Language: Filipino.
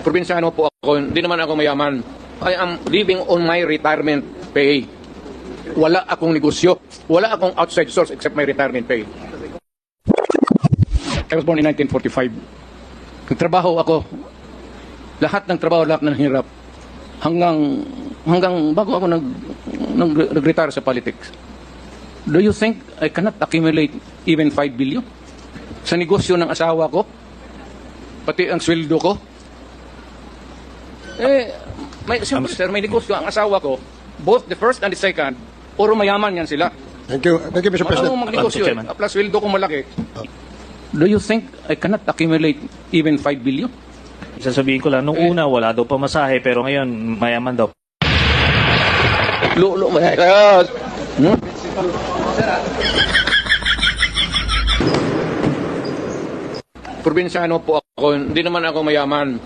Probinsyano po ako, hindi naman ako mayaman. I am living on my retirement pay. Wala akong negosyo. Wala akong outside source except my retirement pay. I was born in 1945. Nagtrabaho ako. Lahat ng trabaho, lahat ng hirap. Hanggang bago ako nag-retire sa politics. Do you think I cannot accumulate even 5 billion? Sa negosyo ng asawa ko? Pati ang sweldo ko? Siyempre, sir, may negosyo ang asawa ko. Both the first and the second, puro mayaman yan sila. Thank you, Mr. President. Ano magnegosyo eh? Plus sweldo ko malaki. Do you think I cannot accumulate even 5 billion? Sasabihin ko lang, nung una wala daw pamasahe pero ngayon mayaman daw. Lulo mo yan. Probinsyano po ako, hindi naman ako mayaman.